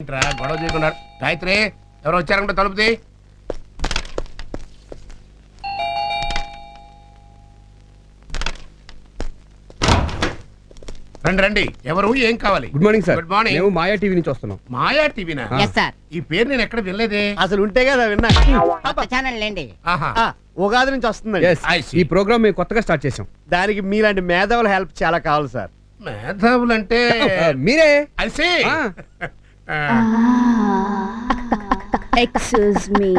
ఏంట్రా గొడవ చేయకుండా? గాయత్రి, ఎవరు వచ్చారంటే తలుపుది. రండి రండి. ఎవరు, ఏం కావాలి? Good morning sir. Good morning. మేము మాయా టీవీ నుంచి వస్తున్నాం. మాయా టీవీనా? Yes sir. ఈ పేరు నేను ఎక్కడ వినలేదే. అసలు ఉంటే కదా విన్నా. కొత్త ఛానల్ లేండి. ఆహా. ఉగాది నుంచి వస్తుందండి. Yes, I see. ఈ ప్రోగ్రామ్ మేము కొత్తగా స్టార్ట్ చేసాం. దానికి మీలాంటి మేధావుల హెల్ప్ చాలా కావాలి సార్. మేధావులంటే మీరే. ఐసీ. ఎక్స్క్యూజ్ మీ,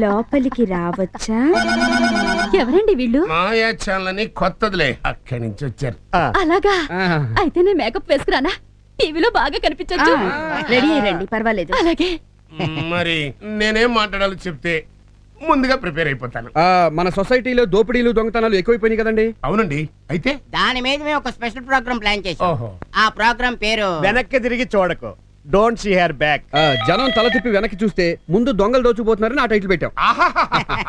లోపలికి రావచ్చా? ఎవరండి వీళ్ళు? మాయా ఛానల్ అని కొత్తదిలే, అక్కడి నుంచి వచ్చారు. అలాగా? ఆ. అయితే నేను మేకప్ వేసుకురానా? టీవీలో బాగా కనిపించొచ్చు. రెడీ అయ్యండి, పర్వాలేదు. అలాగే. మరి నేనేం మాట్లాడాలో చెప్తే ముందుగా ప్రిపేర్ అయిపోతాను. మన సొసైటీలో దోపిడీలు దొంగతనాలు ఎక్కువైపోయినాయి కదండి. అవునండి. అయితే దాని మీద మేము ఒక స్పెషల్ ప్రోగ్రామ్ ప్లాన్ చేసాం. ఓహో. ఆ ప్రోగ్రామ్ పేరు వెనక్కి తిరిగి చూడకు, డోంట్ సీ హెర్ బ్యాక్. జనం తల తిప్పి వెనక్కి చూస్తే ముందు దొంగలు దోచుకుపోతున్నారని ఆ టైటిల్ పెట్టాం. ఆహాహాహా.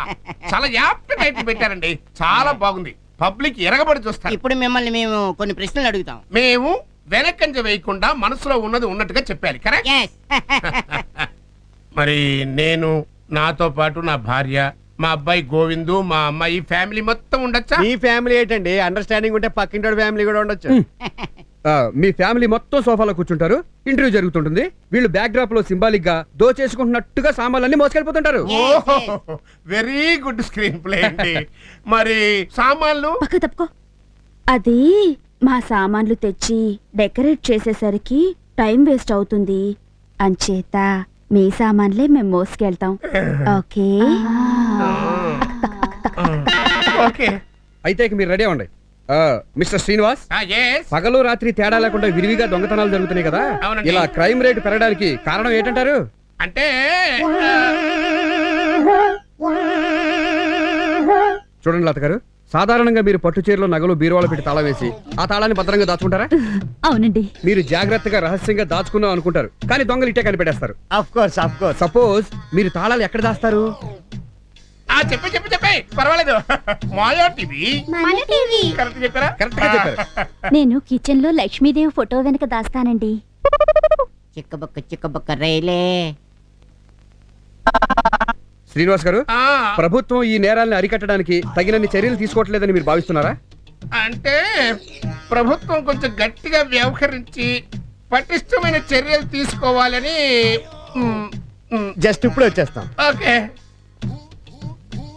చాలా యాప్ట్ టైటిల్ పెట్టారండి. చాలా బాగుంది. పబ్లిక్ ఎరగబడి చూస్తారు. ఇప్పుడు మిమ్మల్ని మేము కొన్ని ప్రశ్నలు అడుగుతాం. మేము వెనకంజ వేయకుండా మనసులో ఉన్నది ఉన్నట్టుగా చెప్పాలి. కరెక్ట్. Yes. మరి నేను, నాతో పాటు నా భార్య, మా అబ్బాయి గోవిందు, మా అమ్మాయి, ఫ్యామిలీ మొత్తం ఉండొచ్చా? మీ ఫ్యామిలీ ఏంటండి, అండర్స్టాండింగ్ ఉంటే పక్కింటి ఫ్యామిలీ కూడా ఉండొచ్చు. మీ ఫ్యామిలీ మొత్తం సోఫాలో కూర్చుంటారు. ఇంటర్వ్యూ జరుగుతుంటుంది. వీళ్ళు బ్యాక్ డ్రాప్ లో సింబాలిక్ గా దోచేసుకుంటున్నట్టుగా సామాన్లన్నీ మోసుకెళ్ళిపోతుంటారు. ఓహో, వెరీ గుడ్ స్క్రీన్ ప్లే అండి. మరి సామాన్లు? పక్క తప్పుకో. అది మా సామాన్లు తెచ్చి డెకరేట్ చేసేసరికి టైం వేస్ట్ అవుతుంది. అంచేత మీ సామాన్లే మేము మోసుకెళ్తాం. ఓకే? ఓకే. అయితే ఇక మీరు రెడీ అవ్వండి. Mister Srinivas, yes. పగలు రాత్రి తేడా లేకుండా విరివిగా దొంగతనాలు జరుగుతున్నాయి కదా. అవునండి. ఇలా క్రైమ్ రేట్ పెరగడానికి కారణం ఏంటంటారు? అంటే చూడండి లత గారు, సాధారణంగా మీరు పట్టు చీరలో నగలు బీరువాలో పెట్టి తాళం వేసి ఆ తాళాన్ని భద్రంగా దాచుకుంటారా? అవునండి. మీరు జాగ్రత్తగా రహస్యంగా దాచుకున్నాం అనుకుంటారు, కానీ దొంగలు ఇట్టే కనిపెట్టేస్తారు. Of course, of course. Suppose మీరు తాళాలు ఎక్కడ దాస్తారు? చెప్పే పర్వాలేదు. మాయా టీవీ. కరెక్ట్ చెప్పారా? కరెక్ట్ గా చెప్పారు. నేను కిచెన్ లో లక్ష్మీదేవి ఫోటో వెనక దాస్తానండి. చిక్కబుక్క రైలే. శ్రీనివాస్ గారు, ఆ, ప్రభుత్వం ఈ నేరాలను అరికట్టడానికి తగినన్ని చర్యలు తీసుకోవట్లేదని మీరు భావిస్తున్నారా? అంటే ప్రభుత్వం కొంచెం గట్టిగా వ్యవహరించి పటిష్టమైన చర్యలు తీసుకోవాలని. జస్ట్ ఇప్పుడు వచ్చేస్తాం. ఓకే.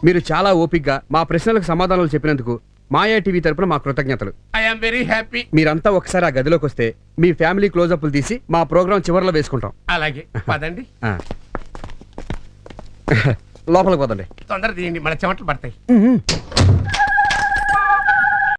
మీరు చాలా ఓపిగ్గా మా ప్రశ్నలకు సమాధానాలు చెప్పినందుకు మాయా టీవీ తరపున మా కృతజ్ఞతలు. I'm very happy. మీరంతా ఒకసారి ఆ గదిలోకి వస్తే మీ ఫ్యామిలీ క్లోజప్లు తీసి మా ప్రోగ్రాం చివరిలో వేసుకుంటాం. అలాగే పదండి. ఆ. లోపలికి పోదండి. తొందర తీయండి, మన చెమటలు పడతాయి.